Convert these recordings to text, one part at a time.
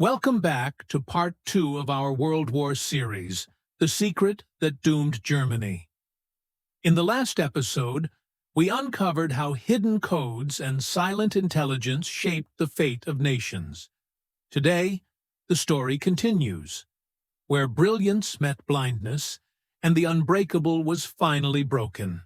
Welcome back to Part 2 of our World War series, The Secret That Doomed Germany. In the last episode, we uncovered how hidden codes and silent intelligence shaped the fate of nations. Today, the story continues, where brilliance met blindness, and the unbreakable was finally broken.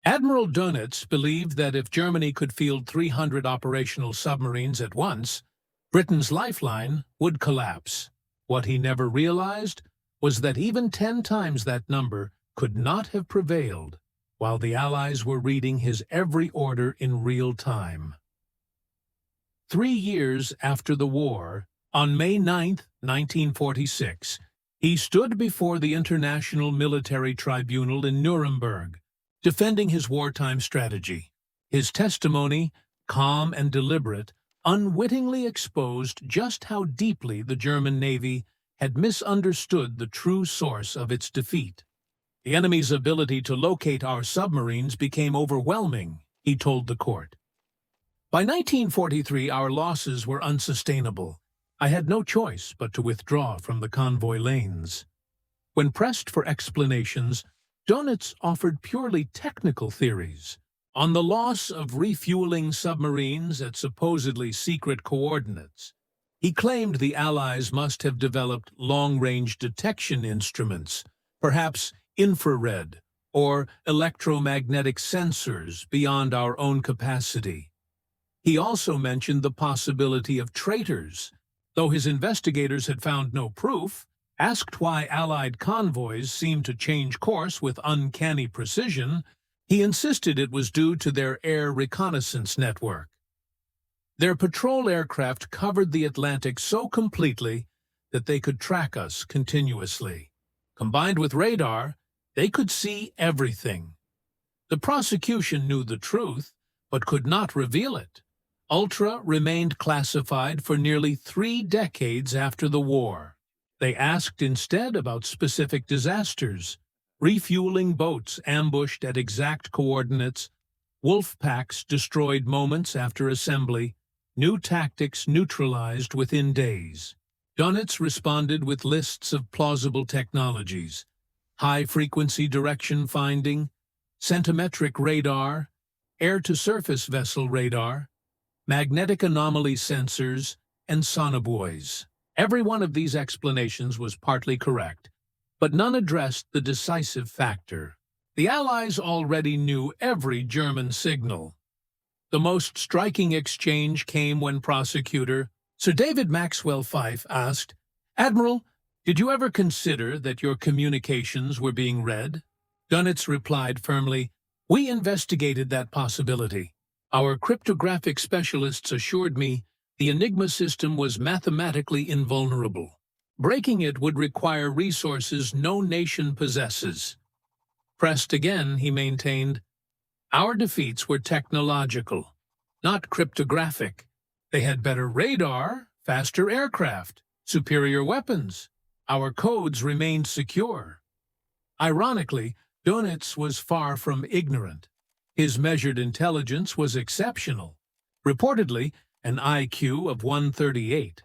Admiral Dönitz believed that if Germany could field 300 operational submarines at once, Britain's lifeline would collapse. What he never realized was that even 10 times that number could not have prevailed while the Allies were reading his every order in real time. 3 years after the war, on May 9, 1946, he stood before the International Military Tribunal in Nuremberg, defending his wartime strategy. His testimony, calm and deliberate, unwittingly exposed just how deeply the German Navy had misunderstood the true source of its defeat. The enemy's ability to locate our submarines became overwhelming, he told the court. By 1943, our losses were unsustainable. I had no choice but to withdraw from the convoy lanes. When pressed for explanations, Dönitz offered purely technical theories on the loss of refueling submarines at supposedly secret coordinates. He claimed the Allies must have developed long-range detection instruments, perhaps infrared or electromagnetic sensors beyond our own capacity. He also mentioned the possibility of traitors. Though his investigators had found no proof, asked why Allied convoys seemed to change course with uncanny precision, he insisted it was due to their air reconnaissance network. Their patrol aircraft covered the Atlantic so completely that they could track us continuously. Combined with radar, they could see everything. The prosecution knew the truth, but could not reveal it. Ultra remained classified for nearly 3 decades after the war. They asked instead about specific disasters, refueling boats ambushed at exact coordinates, wolf packs destroyed moments after assembly, new tactics neutralized within days. Dönitz responded with lists of plausible technologies: high-frequency direction finding, centimetric radar, air-to-surface vessel radar, magnetic anomaly sensors, and sonobuoys. Every one of these explanations was partly correct, but none addressed the decisive factor. The Allies already knew every German signal. The most striking exchange came when prosecutor Sir David Maxwell Fyfe asked, "Admiral, did you ever consider that your communications were being read?" Dönitz replied firmly, "We investigated that possibility. Our cryptographic specialists assured me the Enigma system was mathematically invulnerable. Breaking it would require resources no nation possesses." Pressed again, he maintained, "Our defeats were technological, not cryptographic. They had better radar, faster aircraft, superior weapons. Our codes remained secure." Ironically, Dönitz was far from ignorant. His measured intelligence was exceptional, reportedly an IQ of 138.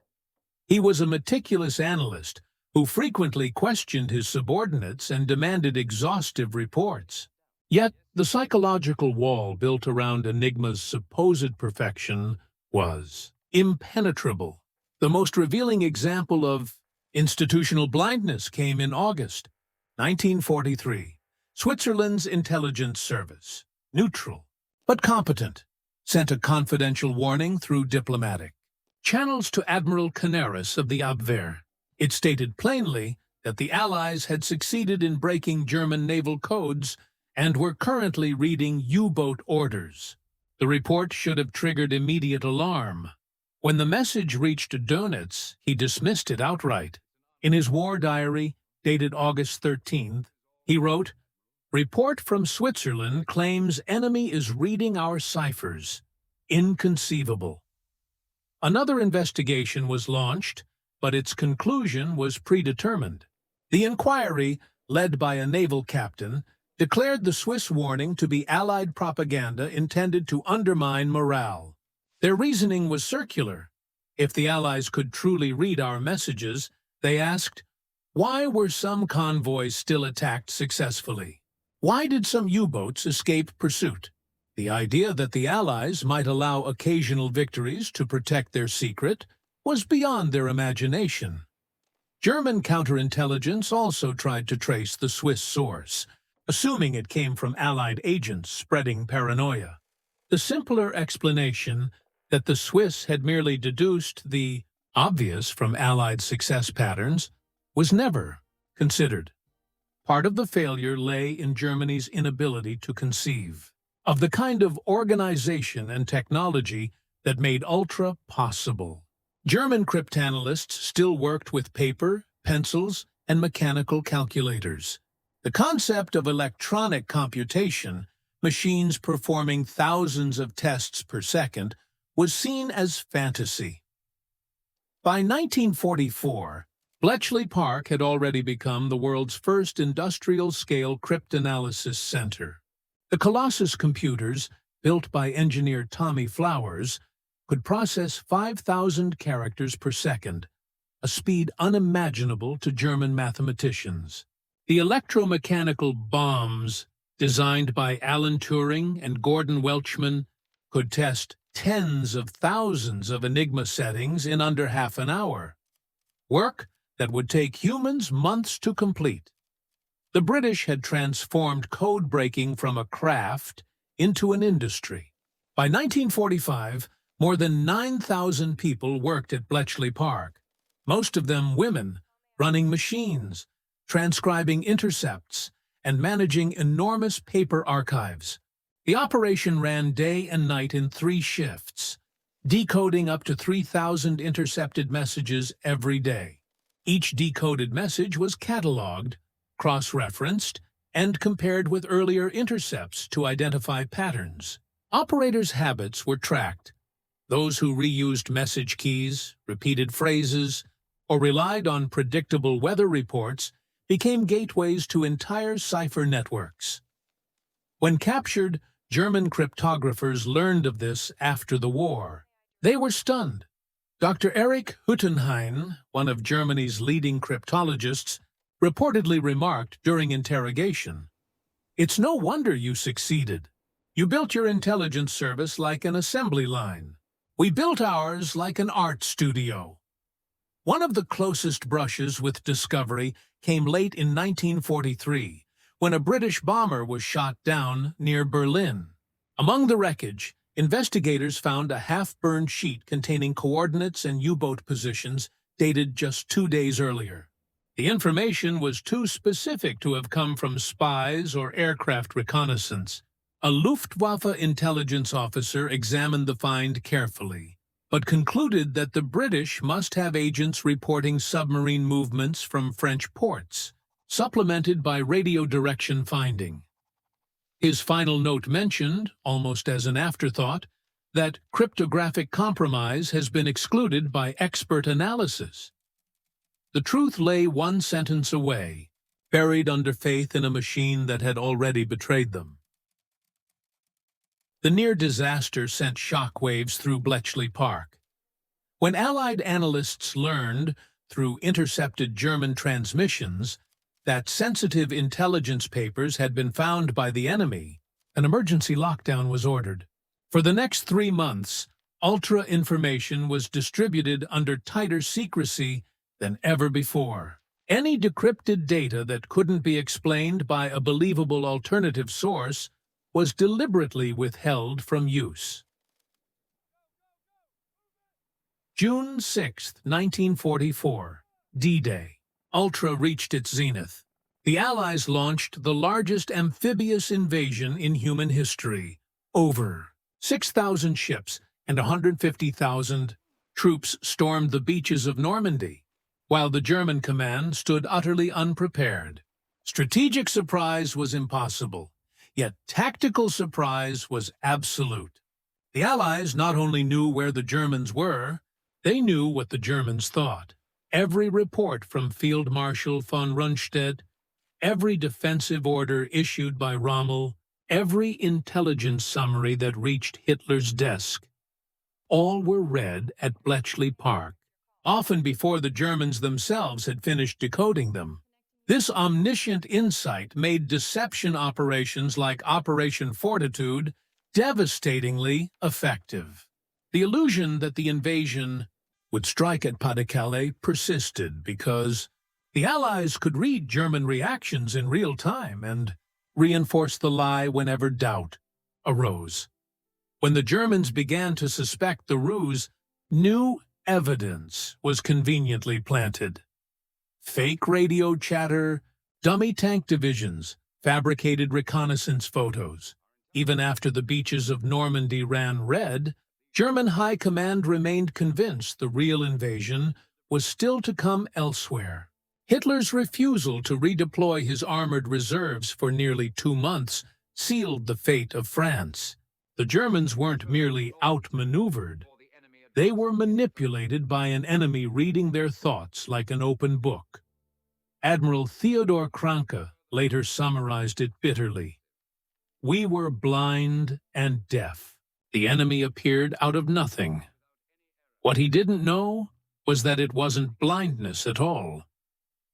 He was a meticulous analyst who frequently questioned his subordinates and demanded exhaustive reports. Yet, the psychological wall built around Enigma's supposed perfection was impenetrable. The most revealing example of institutional blindness came in August 1943. Switzerland's intelligence service, neutral but competent, sent a confidential warning through diplomatic channels to Admiral Karl of the Abwehr. It stated plainly that the Allies had succeeded in breaking German naval codes and were currently reading U-boat orders. The report should have triggered immediate alarm. When the message reached Dönitz, he dismissed it outright. In his war diary, dated August 13th, he wrote, "Report from Switzerland claims enemy is reading our ciphers. Inconceivable." Another investigation was launched, but its conclusion was predetermined. The inquiry, led by a naval captain, declared the Swiss warning to be Allied propaganda intended to undermine morale. Their reasoning was circular. If the Allies could truly read our messages, they asked, why were some convoys still attacked successfully? Why did some U-boats escape pursuit? The idea that the Allies might allow occasional victories to protect their secret was beyond their imagination. German counterintelligence also tried to trace the Swiss source, assuming it came from Allied agents spreading paranoia. The simpler explanation that the Swiss had merely deduced the obvious from Allied success patterns was never considered. Part of the failure lay in Germany's inability to conceive of the kind of organization and technology that made Ultra possible. German cryptanalysts still worked with paper, pencils, and mechanical calculators. The concept of electronic computation, machines performing thousands of tests per second, was seen as fantasy. By 1944, Bletchley Park had already become the world's first industrial-scale cryptanalysis center. The Colossus computers, built by engineer Tommy Flowers, could process 5,000 characters per second, a speed unimaginable to German mathematicians. The electromechanical bombs, designed by Alan Turing and Gordon Welchman, could test tens of thousands of Enigma settings in under half an hour. Work that would take humans months to complete. The British had transformed code breaking from a craft into an industry. By 1945, more than 9,000 people worked at Bletchley Park, most of them women, running machines, transcribing intercepts, and managing enormous paper archives. The operation ran day and night in 3 shifts, decoding up to 3,000 intercepted messages every day. Each decoded message was cataloged, cross-referenced, and compared with earlier intercepts to identify patterns. Operators' habits were tracked. Those who reused message keys, repeated phrases, or relied on predictable weather reports became gateways to entire cipher networks. When captured, German cryptographers learned of this after the war. They were stunned. Dr. Erich Huttenheim, one of Germany's leading cryptologists, reportedly remarked during interrogation, "It's no wonder you succeeded. You built your intelligence service like an assembly line. We built ours like an art studio." One of the closest brushes with discovery came late in 1943, when a British bomber was shot down near Berlin. Among the wreckage, investigators found a half-burned sheet containing coordinates and U-boat positions dated just 2 days earlier. The information was too specific to have come from spies or aircraft reconnaissance. A Luftwaffe intelligence officer examined the find carefully, but concluded that the British must have agents reporting submarine movements from French ports, supplemented by radio direction finding. His final note mentioned, almost as an afterthought, that cryptographic compromise has been excluded by expert analysis. The truth lay one sentence away, buried under faith in a machine that had already betrayed them. The near disaster sent shockwaves through Bletchley Park. When Allied analysts learned, through intercepted German transmissions, that sensitive intelligence papers had been found by the enemy, an emergency lockdown was ordered. For the next 3 months, Ultra information was distributed under tighter secrecy than ever before. Any decrypted data that couldn't be explained by a believable alternative source was deliberately withheld from use. June 6, 1944, D-Day. Ultra reached its zenith. The Allies launched the largest amphibious invasion in human history. Over 6,000 ships and 150,000 troops stormed the beaches of Normandy, while the German command stood utterly unprepared. Strategic surprise was impossible, yet tactical surprise was absolute. The Allies not only knew where the Germans were, they knew what the Germans thought. Every report from Field Marshal von Rundstedt, every defensive order issued by Rommel, every intelligence summary that reached Hitler's desk All were read at Bletchley Park, often before the Germans themselves had finished decoding them. This omniscient insight made deception operations like Operation Fortitude devastatingly effective. The illusion that the invasion would strike at Pas-de-Calais persisted because the Allies could read German reactions in real time and reinforce the lie whenever doubt arose. When the Germans began to suspect the ruse, new evidence was conveniently planted. Fake radio chatter, dummy tank divisions, fabricated reconnaissance photos. Even after the beaches of Normandy ran red, German high command remained convinced the real invasion was still to come elsewhere. Hitler's refusal to redeploy his armored reserves for nearly 2 months sealed the fate of France. The Germans weren't merely outmaneuvered. They were manipulated by an enemy reading their thoughts like an open book. Admiral Theodor Kranke later summarized it bitterly. "We were blind and deaf. The enemy appeared out of nothing. What he didn't know was that it wasn't blindness at all.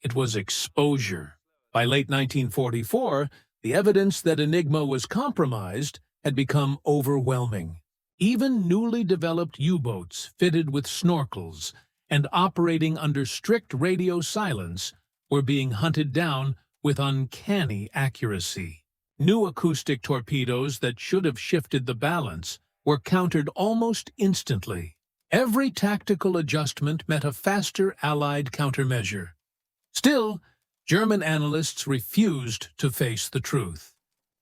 It was exposure." By late 1944, the evidence that Enigma was compromised had become overwhelming. Even newly developed U-boats fitted with snorkels and operating under strict radio silence were being hunted down with uncanny accuracy. New acoustic torpedoes that should have shifted the balance were countered almost instantly. Every tactical adjustment meant a faster Allied countermeasure. Still, German analysts refused to face the truth.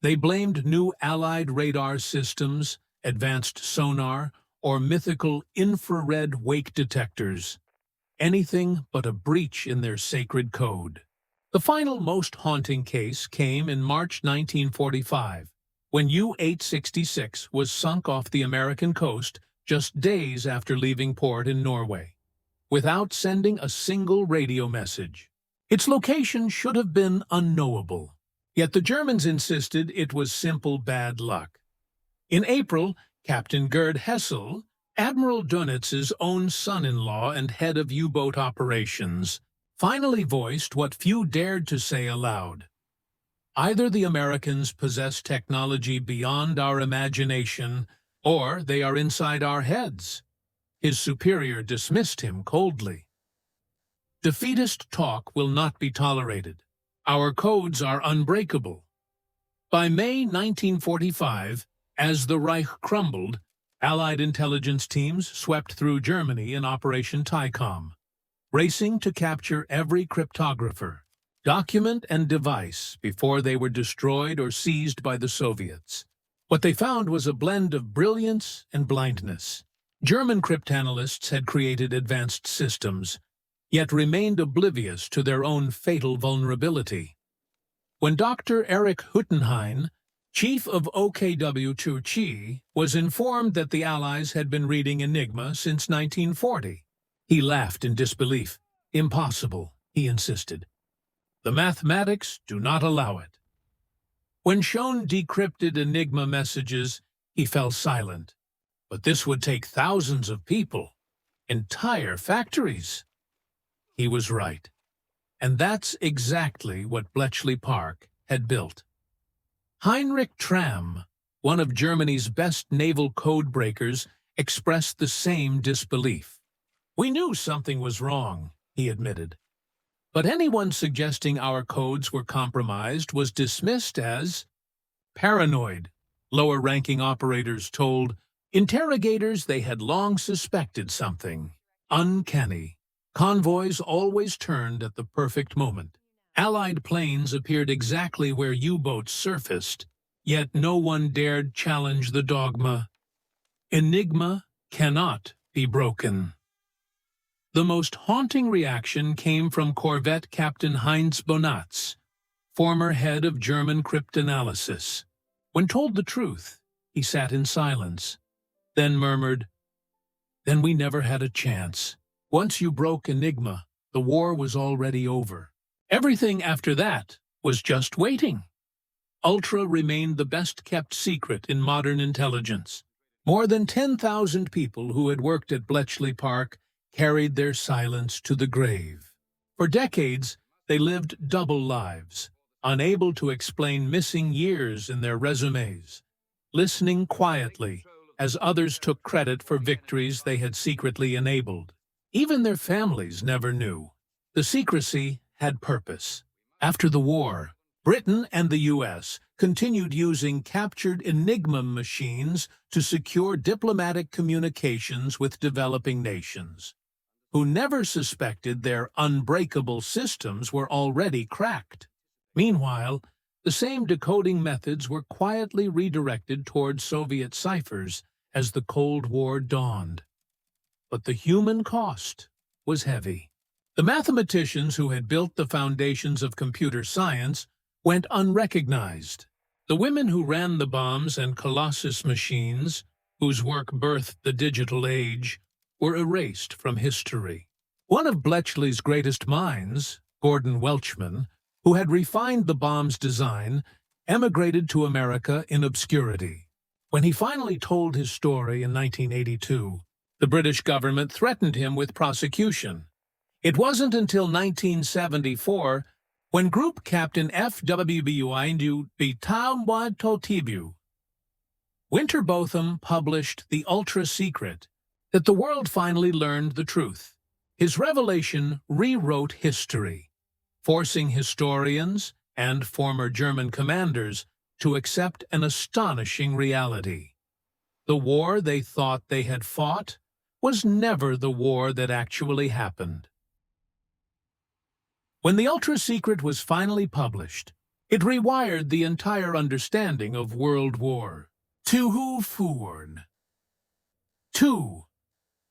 They blamed new Allied radar systems, advanced sonar, or mythical infrared wake detectors. Anything but a breach in their sacred code. The final most haunting case came in March 1945, when U-866 was sunk off the American coast just days after leaving port in Norway, without sending a single radio message. Its location should have been unknowable, yet the Germans insisted it was simple bad luck. In April, Captain Gerd Hessel, Admiral Dönitz's own son-in-law and head of U-boat operations, finally voiced what few dared to say aloud. Either the Americans possess technology beyond our imagination, or they are inside our heads. His superior dismissed him coldly. Defeatist talk will not be tolerated. Our codes are unbreakable. By May 1945, as the Reich crumbled, Allied intelligence teams swept through Germany in Operation Tycom, racing to capture every cryptographer, document, and device before they were destroyed or seized by the Soviets. What they found was a blend of brilliance and blindness. German cryptanalysts had created advanced systems, yet remained oblivious to their own fatal vulnerability. When Dr. Erich Huttenheim, chief of OKW Turkey, was informed that the Allies had been reading Enigma since 1940, he laughed in disbelief. "Impossible," he insisted. "The mathematics do not allow it." When shown decrypted Enigma messages, he fell silent. But this would take thousands of people, entire factories. He was right. And that's exactly what Bletchley Park had built. Heinrich Tramm, one of Germany's best naval codebreakers, expressed the same disbelief. "We knew something was wrong," he admitted. But anyone suggesting our codes were compromised was dismissed as paranoid. Lower-ranking operators told interrogators they had long suspected something uncanny. Convoys always turned at the perfect moment. Allied planes appeared exactly where U-boats surfaced, yet no one dared challenge the dogma. Enigma cannot be broken. The most haunting reaction came from corvette Captain Heinz Bonatz, former head of German cryptanalysis. When told the truth, he sat in silence, then murmured, "Then we never had a chance. Once you broke Enigma, the war was already over. Everything after that was just waiting." Ultra remained the best-kept secret in modern intelligence. More than 10,000 people who had worked at Bletchley Park carried their silence to the grave. For decades, they lived double lives, unable to explain missing years in their resumes, listening quietly as others took credit for victories they had secretly enabled. Even their families never knew. The secrecy had purpose. After the war, Britain and the U.S. continued using captured Enigma machines to secure diplomatic communications with developing nations, who never suspected their unbreakable systems were already cracked. Meanwhile, the same decoding methods were quietly redirected toward Soviet ciphers as the Cold War dawned. But the human cost was heavy. The mathematicians who had built the foundations of computer science went unrecognized. The women who ran the bombs and Colossus machines, whose work birthed the digital age, were erased from history. One of Bletchley's greatest minds, Gordon Welchman, who had refined the bomb's design, emigrated to America in obscurity. When he finally told his story in 1982, the British government threatened him with prosecution. It wasn't until 1974 when Group Captain FWBU Bitawatotibu Winterbotham published The Ultra-Secret that the world finally learned the truth. His revelation rewrote history, forcing historians and former German commanders to accept an astonishing reality. The war they thought they had fought was never the war that actually happened. When the Ultra-Secret was finally published, it rewired the entire understanding of World War II. 2.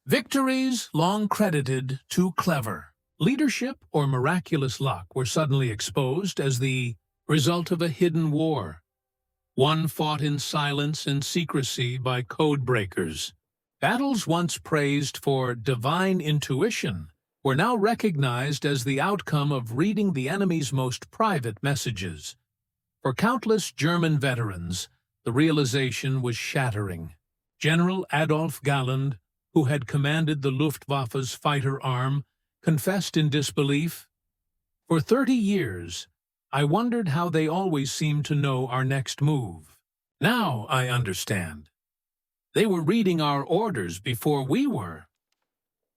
Victories long credited too clever. Leadership or miraculous luck were suddenly exposed as the result of a hidden war, one fought in silence and secrecy by codebreakers. Battles once praised for divine intuition were now recognized as the outcome of reading the enemy's most private messages. For countless German veterans, the realization was shattering. General Adolf Galland, who had commanded the Luftwaffe's fighter arm, confessed in disbelief, "For 30 years, I wondered how they always seemed to know our next move. Now I understand. They were reading our orders before we were."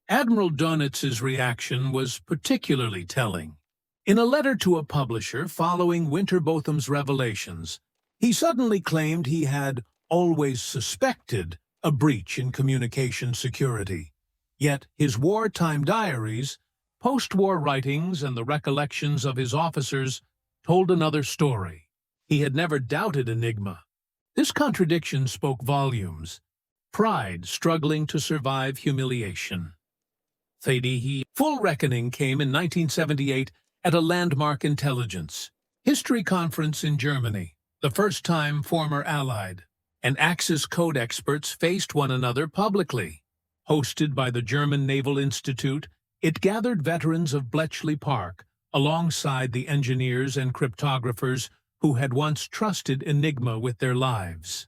Admiral Dönitz's reaction was particularly telling. In a letter to a publisher following Winterbotham's revelations, he suddenly claimed he had always suspected a breach in communication security. Yet his wartime diaries, post-war writings, and the recollections of his officers told another story. He had never doubted Enigma. This contradiction spoke volumes. Pride struggling to survive humiliation. Full reckoning came in 1978 at a landmark intelligence history conference in Germany, the first time former Allied and Axis code experts faced one another publicly. Hosted by the German Naval Institute, it gathered veterans of Bletchley Park alongside the engineers and cryptographers who had once trusted Enigma with their lives.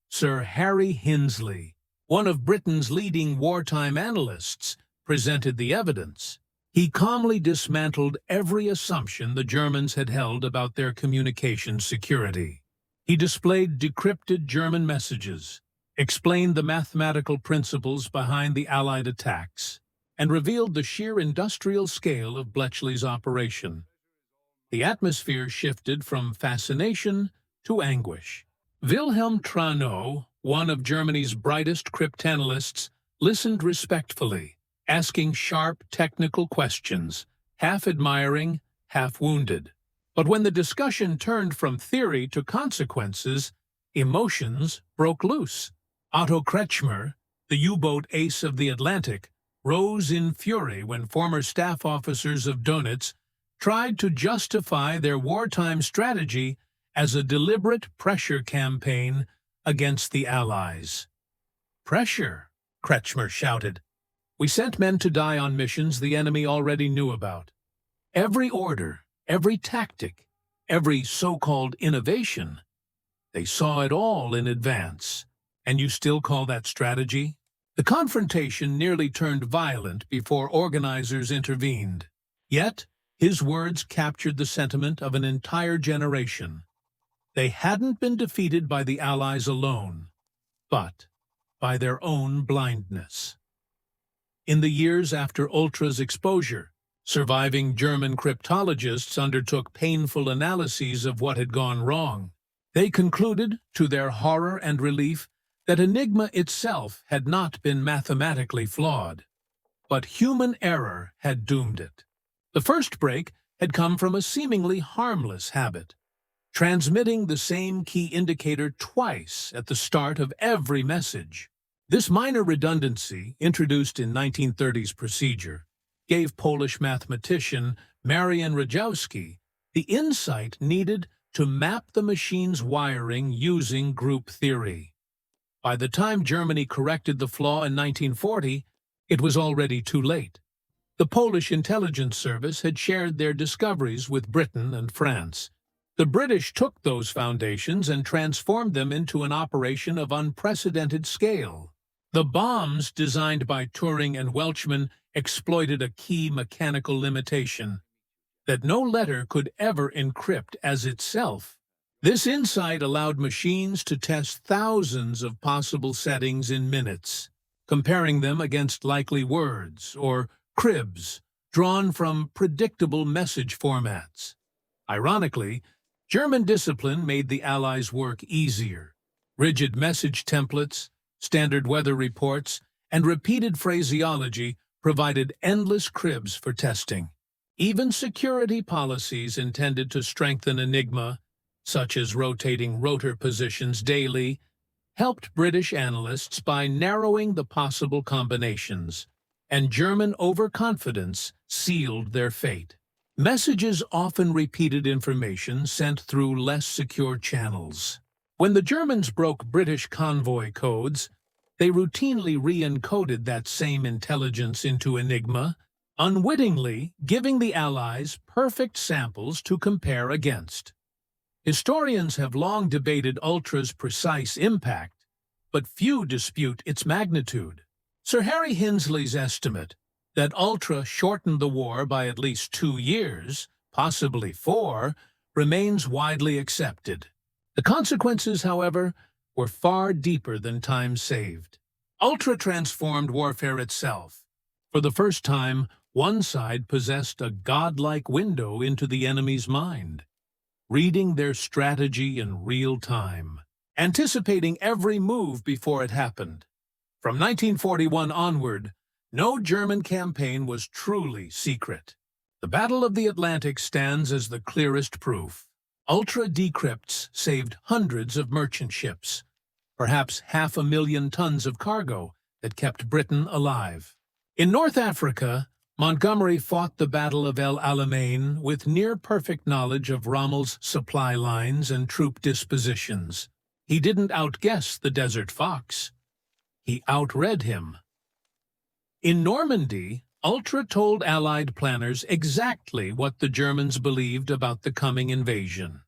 Sir Harry Hinsley, one of Britain's leading wartime analysts, presented the evidence. He calmly dismantled every assumption the Germans had held about their communication security. He displayed decrypted German messages, explained the mathematical principles behind the Allied attacks, and revealed the sheer industrial scale of Bletchley's operation. The atmosphere shifted from fascination to anguish. Wilhelm Trano, one of Germany's brightest cryptanalysts, listened respectfully, asking sharp technical questions, half admiring, half wounded. But when the discussion turned from theory to consequences, emotions broke loose. Otto Kretschmer, the U-boat ace of the Atlantic, rose in fury when former staff officers of Dönitz tried to justify their wartime strategy as a deliberate pressure campaign against the Allies. "Pressure," Kretschmer shouted. "We sent men to die on missions the enemy already knew about. Every order, every tactic, every so-called innovation, they saw it all in advance. And you still call that strategy? The confrontation nearly turned violent before organizers intervened. Yet, his words captured the sentiment of an entire generation. They hadn't been defeated by the Allies alone, but by their own blindness. In the years after Ultra's exposure, surviving German cryptologists undertook painful analyses of what had gone wrong. They concluded, to their horror and relief, that Enigma itself had not been mathematically flawed, but human error had doomed it. The first break had come from a seemingly harmless habit, transmitting the same key indicator twice at the start of every message. This minor redundancy, introduced in 1930s procedure, gave Polish mathematician Marian Rajkowski the insight needed to map the machine's wiring using group theory. By the time Germany corrected the flaw in 1940, it was already too late. The Polish intelligence service had shared their discoveries with Britain and France. The British took those foundations and transformed them into an operation of unprecedented scale. The bombs designed by Turing and Welchman exploited a key mechanical limitation that no letter could ever encrypt as itself. This insight allowed machines to test thousands of possible settings in minutes, comparing them against likely words or cribs drawn from predictable message formats. Ironically, German discipline made the Allies' work easier. Rigid message templates, standard weather reports, and repeated phraseology provided endless cribs for testing. Even security policies intended to strengthen Enigma, such as rotating rotor positions daily, helped British analysts by narrowing the possible combinations, and German overconfidence sealed their fate. Messages often repeated information sent through less secure channels. When the Germans broke British convoy codes, they routinely re-encoded that same intelligence into Enigma, unwittingly giving the Allies perfect samples to compare against. Historians have long debated Ultra's precise impact, but few dispute its magnitude. Sir Harry Hinsley's estimate that Ultra shortened the war by at least 2 years, possibly 4, remains widely accepted. The consequences, however, were far deeper than time saved. Ultra transformed warfare itself. For the first time, one side possessed a godlike window into the enemy's mind, reading their strategy in real time, anticipating every move before it happened. From 1941 onward, no German campaign was truly secret. The Battle of the Atlantic stands as the clearest proof. Ultra decrypts saved hundreds of merchant ships, perhaps 500,000 tons of cargo that kept Britain alive. In North Africa, Montgomery fought the Battle of El Alamein with near-perfect knowledge of Rommel's supply lines and troop dispositions. He didn't outguess the Desert Fox. He outread him. In Normandy, Ultra told Allied planners exactly what the Germans believed about the coming invasion.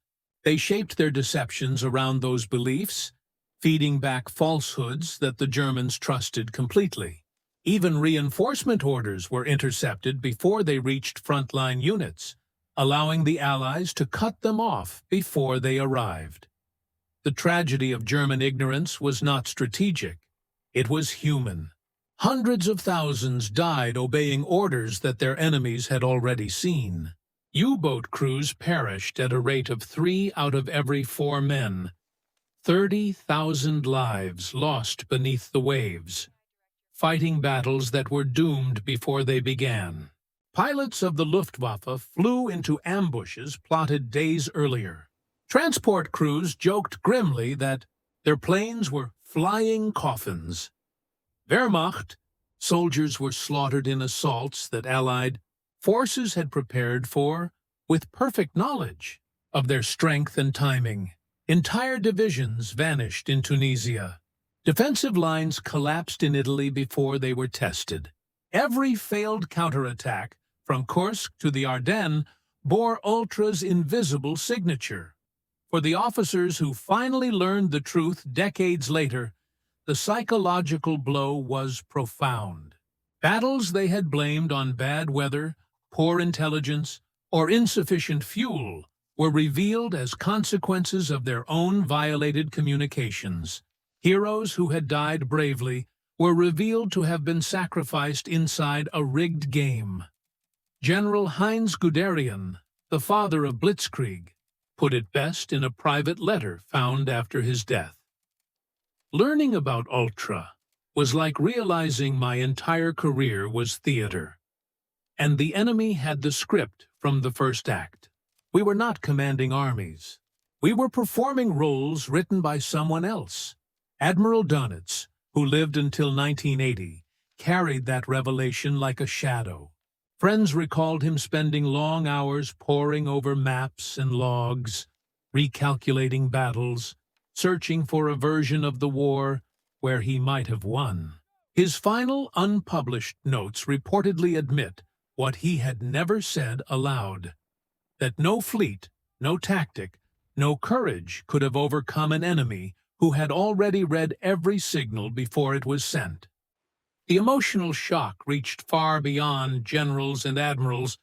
They shaped their deceptions around those beliefs, feeding back falsehoods that the Germans trusted completely. Even reinforcement orders were intercepted before they reached frontline units, allowing the Allies to cut them off before they arrived. The tragedy of German ignorance was not strategic. It was human. Hundreds of thousands died obeying orders that their enemies had already seen. U-boat crews perished at a rate of 3 out of every 4 men. 30,000 lives lost beneath the waves, fighting battles that were doomed before they began. Pilots of the Luftwaffe flew into ambushes plotted days earlier. Transport crews joked grimly that their planes were flying coffins. Wehrmacht soldiers were slaughtered in assaults that Allied forces had prepared for with perfect knowledge of their strength and timing. Entire divisions vanished in Tunisia. Defensive lines collapsed in Italy before they were tested. Every failed counterattack, from Kursk to the Ardennes, bore Ultra's invisible signature. For the officers who finally learned the truth decades later, the psychological blow was profound. Battles they had blamed on bad weather, poor intelligence, or insufficient fuel were revealed as consequences of their own violated communications. Heroes who had died bravely were revealed to have been sacrificed inside a rigged game. General Heinz Guderian, the father of Blitzkrieg, put it best in a private letter found after his death. Learning about Ultra was like realizing my entire career was theater, and the enemy had the script from the first act. We were not commanding armies. We were performing roles written by someone else. Admiral Dönitz, who lived until 1980, carried that revelation like a shadow. Friends recalled him spending long hours poring over maps and logs, recalculating battles, searching for a version of the war where he might have won. His final unpublished notes reportedly admit what he had never said aloud, that no fleet, no tactic, no courage could have overcome an enemy who had already read every signal before it was sent. The emotional shock reached far beyond generals and admirals.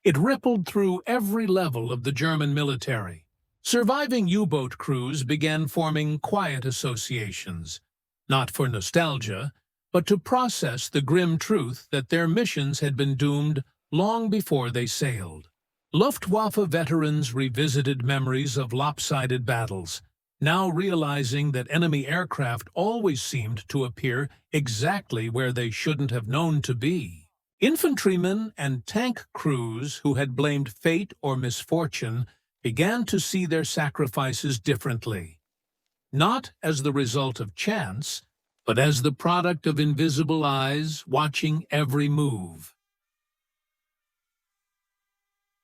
It rippled through every level of the German military. Surviving U-boat crews began forming quiet associations, not for nostalgia, but to process the grim truth that their missions had been doomed long before they sailed. Luftwaffe veterans revisited memories of lopsided battles, now realizing that enemy aircraft always seemed to appear exactly where they shouldn't have known to be. Infantrymen and tank crews who had blamed fate or misfortune began to see their sacrifices differently, not as the result of chance, but as the product of invisible eyes watching every move.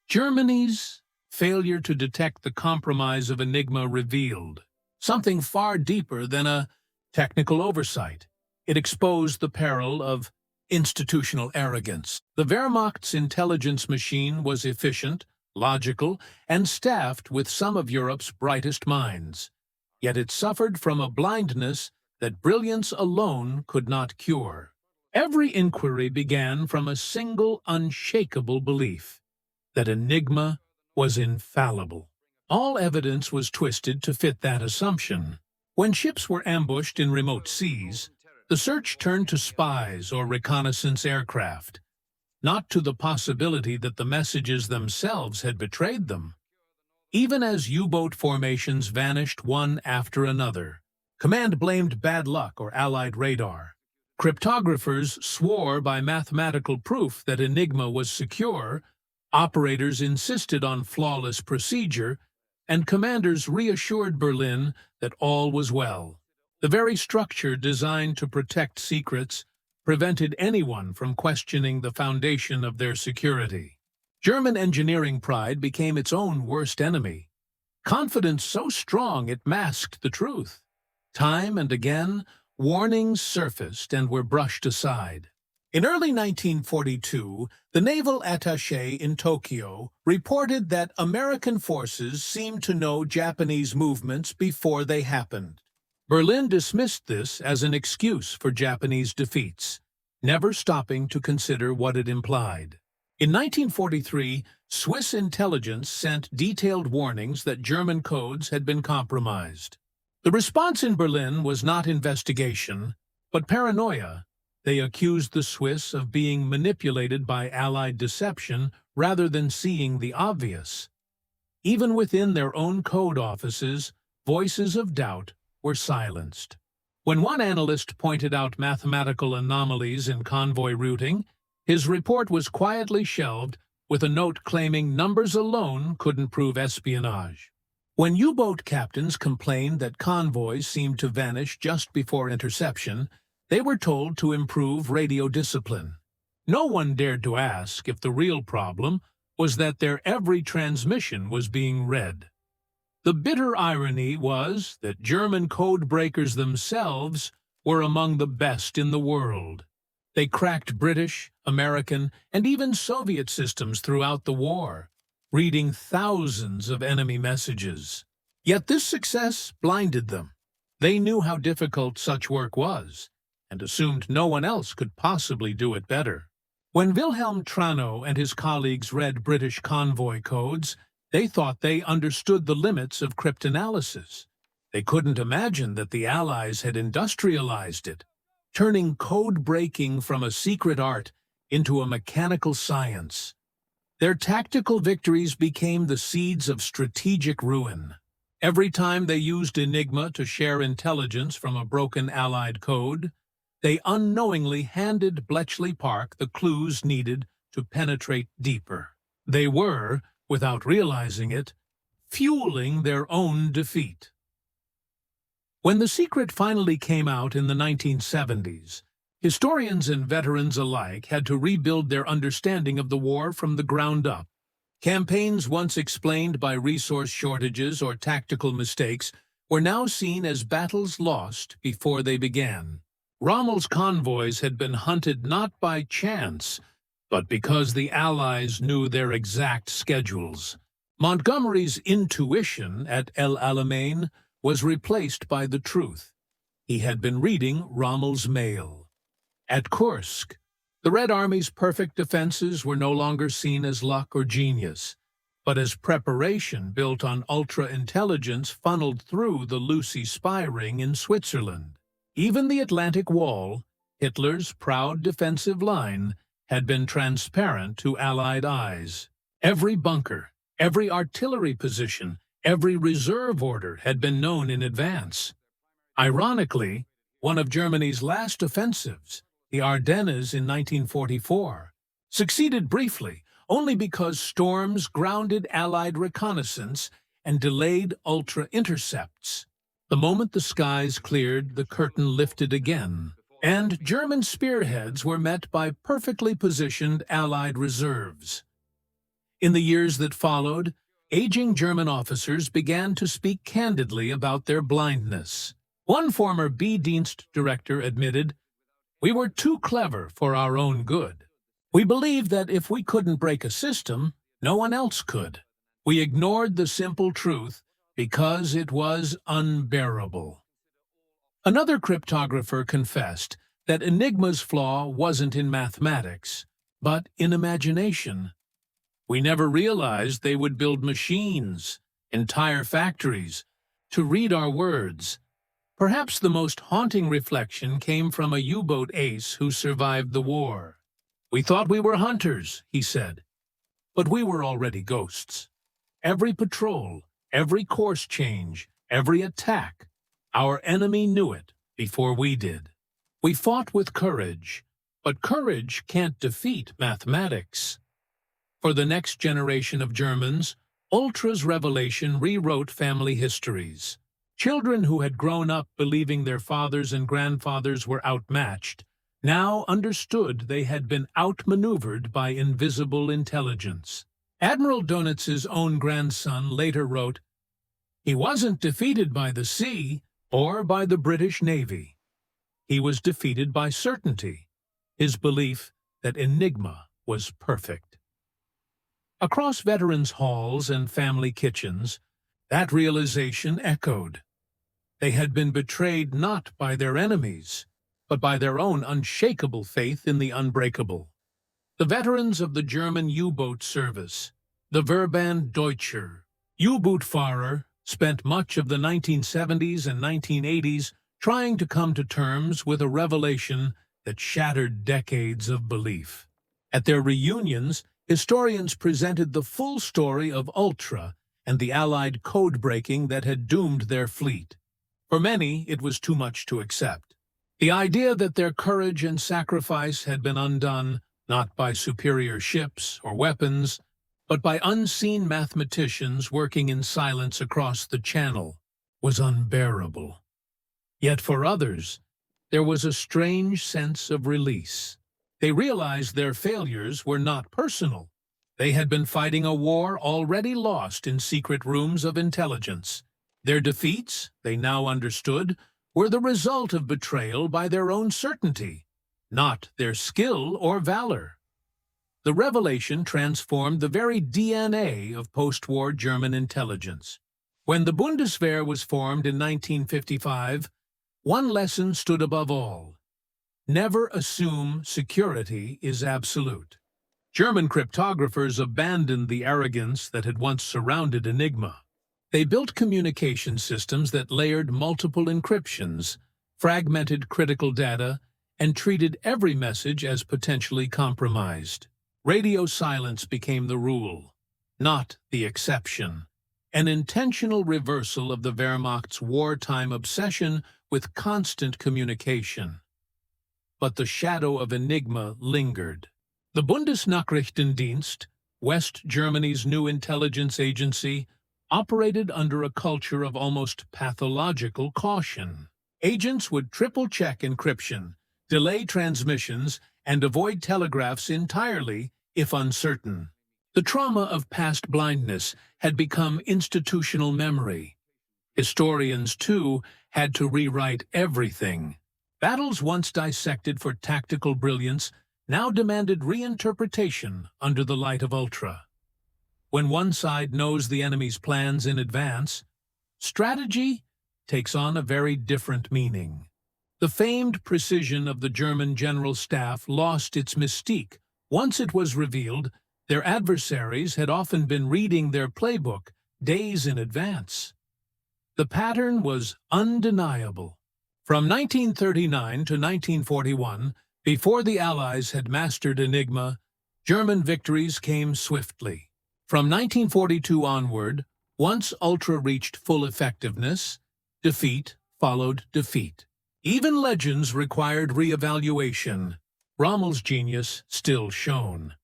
Germany's failure to detect the compromise of Enigma revealed something far deeper than a technical oversight. It exposed the peril of institutional arrogance. The Wehrmacht's intelligence machine was efficient, logical, and staffed with some of Europe's brightest minds. Yet it suffered from a blindness that brilliance alone could not cure. Every inquiry began from a single unshakable belief that Enigma was infallible. All evidence was twisted to fit that assumption. When ships were ambushed in remote seas, the search turned to spies or reconnaissance aircraft, not to the possibility that the messages themselves had betrayed them. Even as U-boat formations vanished one after another, command blamed bad luck or Allied radar. Cryptographers swore by mathematical proof that Enigma was secure, operators insisted on flawless procedure, and commanders reassured Berlin that all was well. The very structure designed to protect secrets prevented anyone from questioning the foundation of their security. German engineering pride became its own worst enemy. Confidence so strong it masked the truth. Time and again, warnings surfaced and were brushed aside. In early 1942, the naval attaché in Tokyo reported that American forces seemed to know Japanese movements before they happened. Berlin dismissed this as an excuse for Japanese defeats, never stopping to consider what it implied. In 1943, Swiss intelligence sent detailed warnings that German codes had been compromised. The response in Berlin was not investigation, but paranoia. They accused the Swiss of being manipulated by Allied deception rather than seeing the obvious. Even within their own code offices, voices of doubt were silenced. When one analyst pointed out mathematical anomalies in convoy routing, his report was quietly shelved with a note claiming numbers alone couldn't prove espionage. When U-boat captains complained that convoys seemed to vanish just before interception, they were told to improve radio discipline. No one dared to ask if the real problem was that their every transmission was being read. The bitter irony was that German codebreakers themselves were among the best in the world. They cracked British, American, and even Soviet systems throughout the war, reading thousands of enemy messages. Yet this success blinded them. They knew how difficult such work was, and assumed no one else could possibly do it better. When Wilhelm Trano and his colleagues read British convoy codes, they thought they understood the limits of cryptanalysis. They couldn't imagine that the Allies had industrialized it, turning code breaking from a secret art into a mechanical science. Their tactical victories became the seeds of strategic ruin. Every time they used Enigma to share intelligence from a broken Allied code, they unknowingly handed Bletchley Park the clues needed to penetrate deeper. They were, without realizing it, fueling their own defeat. When the secret finally came out in the 1970s, historians and veterans alike had to rebuild their understanding of the war from the ground up. Campaigns once explained by resource shortages or tactical mistakes were now seen as battles lost before they began. Rommel's convoys had been hunted not by chance, but because the Allies knew their exact schedules. Montgomery's intuition at El Alamein was replaced by the truth. He had been reading Rommel's mail. At Kursk, the Red Army's perfect defenses were no longer seen as luck or genius, but as preparation built on ultra-intelligence funneled through the Lucy spy ring in Switzerland. Even the Atlantic Wall, Hitler's proud defensive line, had been transparent to Allied eyes. Every bunker, every artillery position, every reserve order had been known in advance. Ironically, one of Germany's last offensives, the Ardennes in 1944, succeeded briefly only because storms grounded Allied reconnaissance and delayed ultra-intercepts. The moment the skies cleared, the curtain lifted again, and German spearheads were met by perfectly positioned Allied reserves. In the years that followed, aging German officers began to speak candidly about their blindness. One former B-Dienst director admitted, "We were too clever for our own good. We believed that if we couldn't break a system, no one else could. We ignored the simple truth because it was unbearable." Another cryptographer confessed that Enigma's flaw wasn't in mathematics, but in imagination. "We never realized they would build machines, entire factories, to read our words." Perhaps the most haunting reflection came from a U-boat ace who survived the war. "We thought we were hunters," he said, "but we were already ghosts. Every patrol, every course change, every attack, our enemy knew it before we did. We fought with courage, but courage can't defeat mathematics." For the next generation of Germans, Ultra's revelation rewrote family histories. Children who had grown up believing their fathers and grandfathers were outmatched now understood they had been outmaneuvered by invisible intelligence. Admiral Dönitz's own grandson later wrote, "He wasn't defeated by the sea or by the British Navy. He was defeated by certainty, his belief that Enigma was perfect." Across veterans' halls and family kitchens, that realization echoed. They had been betrayed not by their enemies, but by their own unshakable faith in the unbreakable. The veterans of the German U-boat service, the Verband Deutscher U-Bootfahrer, spent much of the 1970s and 1980s trying to come to terms with a revelation that shattered decades of belief. At their reunions, historians presented the full story of Ultra and the Allied code-breaking that had doomed their fleet. For many, it was too much to accept. The idea that their courage and sacrifice had been undone not by superior ships or weapons, but by unseen mathematicians working in silence across the Channel, was unbearable. Yet for others, there was a strange sense of release. They realized their failures were not personal. They had been fighting a war already lost in secret rooms of intelligence. Their defeats, they now understood, were the result of betrayal by their own certainty, not their skill or valor. The revelation transformed the very DNA of post-war German intelligence. When the Bundeswehr was formed in 1955, one lesson stood above all. Never assume security is absolute. German cryptographers abandoned the arrogance that had once surrounded Enigma. They built communication systems that layered multiple encryptions, fragmented critical data, and treated every message as potentially compromised. Radio silence became the rule, not the exception, an intentional reversal of the Wehrmacht's wartime obsession with constant communication. But the shadow of Enigma lingered. The Bundesnachrichtendienst, West Germany's new intelligence agency, operated under a culture of almost pathological caution. Agents would triple-check encryption, delay transmissions, and avoid telegraphs entirely if uncertain. The trauma of past blindness had become institutional memory. Historians, too, had to rewrite everything. Battles once dissected for tactical brilliance now demanded reinterpretation under the light of ultra. When one side knows the enemy's plans in advance, strategy takes on a very different meaning. The famed precision of the German General Staff lost its mystique. Once it was revealed, their adversaries had often been reading their playbook days in advance. The pattern was undeniable. From 1939 to 1941, before the Allies had mastered Enigma, German victories came swiftly. From 1942 onward, once Ultra reached full effectiveness, defeat followed defeat. Even legends required re-evaluation. Rommel's genius still shone.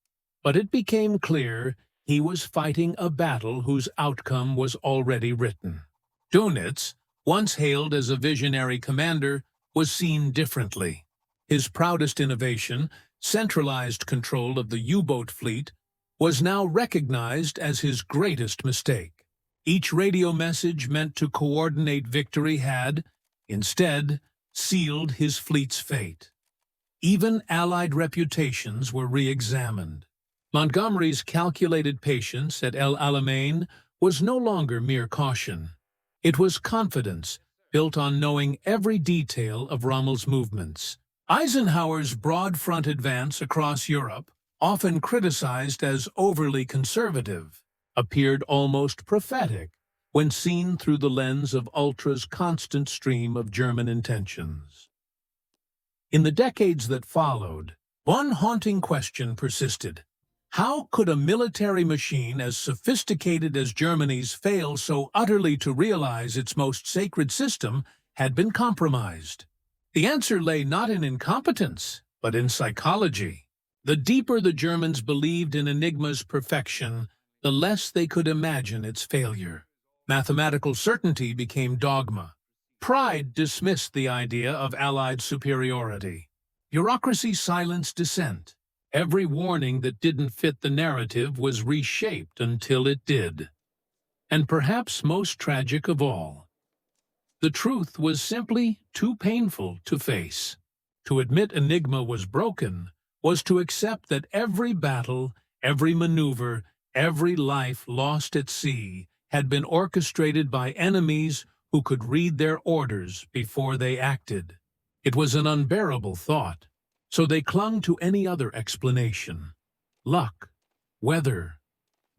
But it became clear he was fighting a battle whose outcome was already written. Dönitz, once hailed as a visionary commander, was seen differently. His proudest innovation, centralized control of the U-boat fleet, was now recognized as his greatest mistake. Each radio message meant to coordinate victory had, instead, sealed his fleet's fate. Even Allied reputations were re-examined. Montgomery's calculated patience at El Alamein was no longer mere caution. It was confidence, built on knowing every detail of Rommel's movements. Eisenhower's broad front advance across Europe, often criticized as overly conservative, appeared almost prophetic when seen through the lens of Ultra's constant stream of German intentions. In the decades that followed, one haunting question persisted. How could a military machine as sophisticated as Germany's fail so utterly to realize its most sacred system had been compromised? The answer lay not in incompetence, but in psychology. The deeper the Germans believed in Enigma's perfection, the less they could imagine its failure. Mathematical certainty became dogma. Pride dismissed the idea of Allied superiority. Bureaucracy silenced dissent. Every warning that didn't fit the narrative was reshaped until it did. And perhaps most tragic of all, the truth was simply too painful to face. To admit Enigma was broken was to accept that every battle, every maneuver, every life lost at sea had been orchestrated by enemies who could read their orders before they acted. It was an unbearable thought, so they clung to any other explanation. Luck, weather,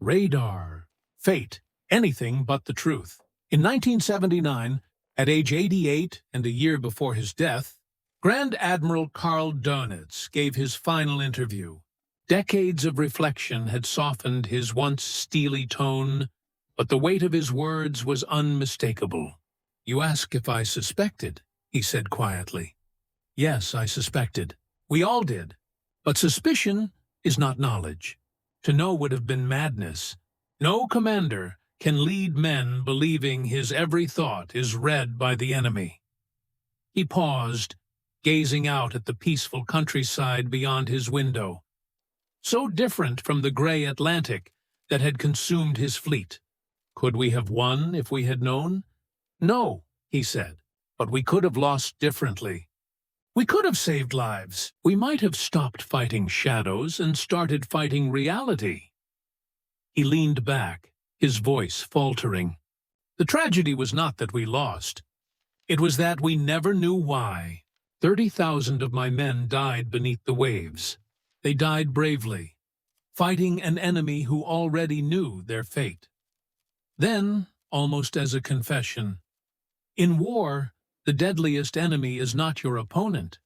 radar, fate, anything but the truth. In 1979, at age 88 and a year before his death, Grand Admiral Karl Dönitz gave his final interview. Decades of reflection had softened his once steely tone, but the weight of his words was unmistakable. "You ask if I suspected," he said quietly. "Yes, I suspected. We all did. But suspicion is not knowledge. To know would have been madness. No commander can lead men believing his every thought is read by the enemy." He paused, gazing out at the peaceful countryside beyond his window, so different from the gray Atlantic that had consumed his fleet. "Could we have won if we had known?" "No," he said, "but we could have lost differently. We could have saved lives. We might have stopped fighting shadows and started fighting reality." He leaned back, his voice faltering. The tragedy was not that we lost. It was that we never knew why. 30,000 of my men died beneath the waves. They died bravely, fighting an enemy who already knew their fate. Then, almost as a confession, in war, the deadliest enemy is not your opponent.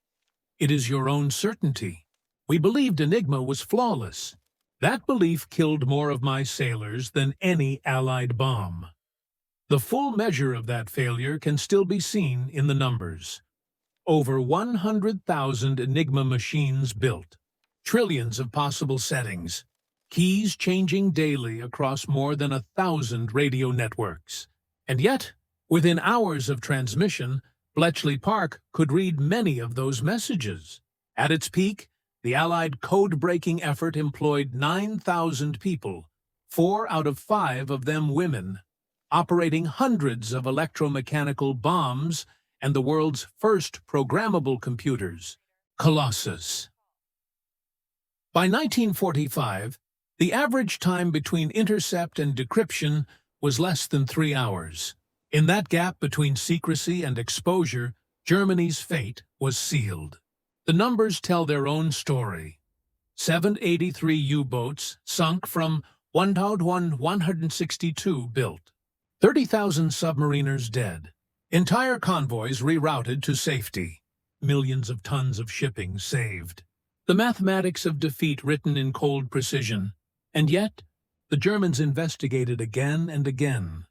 It is your own certainty. We believed Enigma was flawless. That belief killed more of my sailors than any Allied bomb. The full measure of that failure can still be seen in the numbers. Over 100,000 Enigma machines built, trillions of possible settings, keys changing daily across more than 1,000 radio networks. And yet, within hours of transmission, Bletchley Park could read many of those messages. At its peak, the Allied code-breaking effort employed 9,000 people, 4 out of 5 of them women, operating hundreds of electromechanical bombs and the world's first programmable computers, Colossus. By 1945, the average time between intercept and decryption was less than 3 hours. In that gap between secrecy and exposure, Germany's fate was sealed. The numbers tell their own story. 783 U-boats sunk from 1,162 built. 30,000 submariners dead. Entire convoys rerouted to safety. Millions of tons of shipping saved. The mathematics of defeat written in cold precision. And yet, the Germans investigated again and again.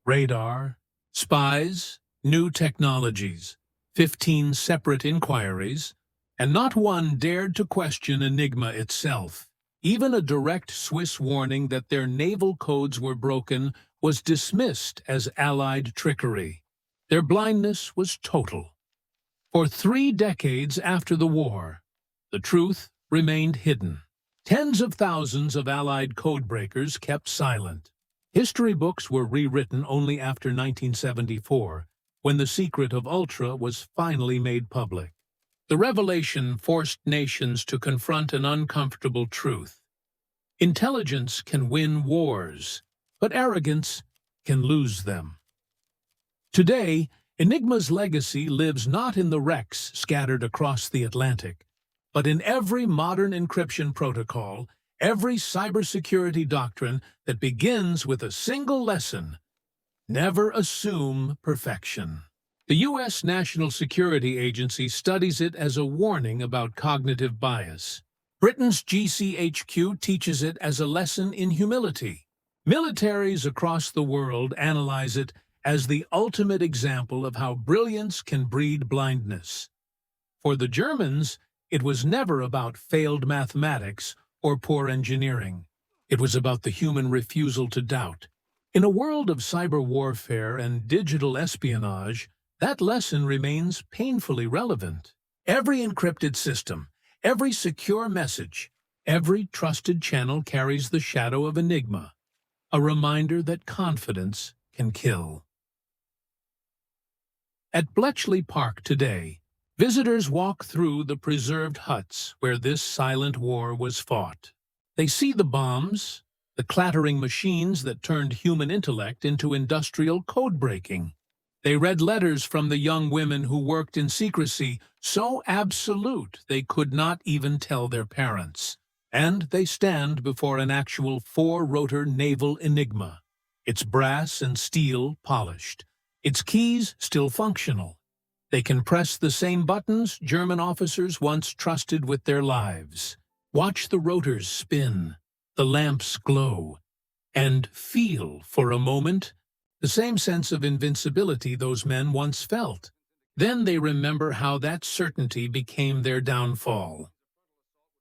Radar, spies, new technologies, 15 separate inquiries, and not one dared to question Enigma itself. Even a direct Swiss warning that their naval codes were broken was dismissed as Allied trickery. Their blindness was total. For 3 decades after the war, the truth remained hidden. Tens of thousands of Allied codebreakers kept silent. History books were rewritten only after 1974, when the secret of Ultra was finally made public. The revelation forced nations to confront an uncomfortable truth. Intelligence can win wars, but arrogance can lose them. Today, Enigma's legacy lives not in the wrecks scattered across the Atlantic, but in every modern encryption protocol, every cybersecurity doctrine that begins with a single lesson: never assume perfection. The U.S. National Security Agency studies it as a warning about cognitive bias. Britain's GCHQ teaches it as a lesson in humility. Militaries across the world analyze it as the ultimate example of how brilliance can breed blindness. For the Germans, it was never about failed mathematics or poor engineering. It was about the human refusal to doubt. In a world of cyber warfare and digital espionage, that lesson remains painfully relevant. Every encrypted system, every secure message, every trusted channel carries the shadow of Enigma, a reminder that confidence can kill. At Bletchley Park today, visitors walk through the preserved huts where this silent war was fought. They see the bombs, the clattering machines that turned human intellect into industrial code-breaking. They read letters from the young women who worked in secrecy, so absolute they could not even tell their parents. And they stand before an actual 4-rotor naval Enigma, its brass and steel polished, its keys still functional. They can press the same buttons German officers once trusted with their lives. Watch the rotors spin, the lamps glow, and feel for a moment the same sense of invincibility those men once felt. Then they remember how that certainty became their downfall.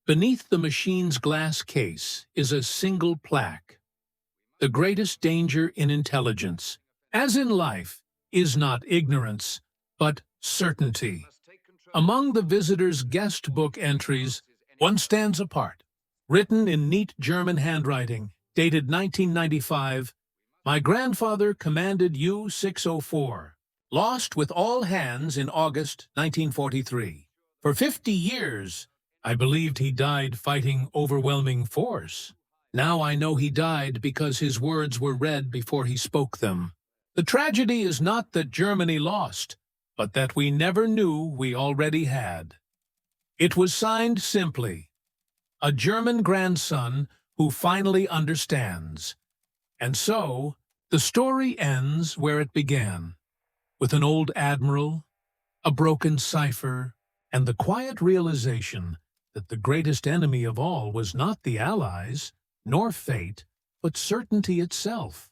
Beneath the machine's glass case is a single plaque. The greatest danger in intelligence, as in life, is not ignorance, but certainty. Among the visitors' guest book entries, one stands apart. Written in neat German handwriting, dated 1995, "My grandfather commanded U-604, lost with all hands in August 1943. For 50 years, I believed he died fighting overwhelming force. Now I know he died because his words were read before he spoke them. The tragedy is not that Germany lost, but that we never knew we already had. It was signed simply, a German grandson who finally understands. And so, the story ends where it began, with an old admiral, a broken cipher, and the quiet realization that the greatest enemy of all was not the Allies, nor fate, but certainty itself.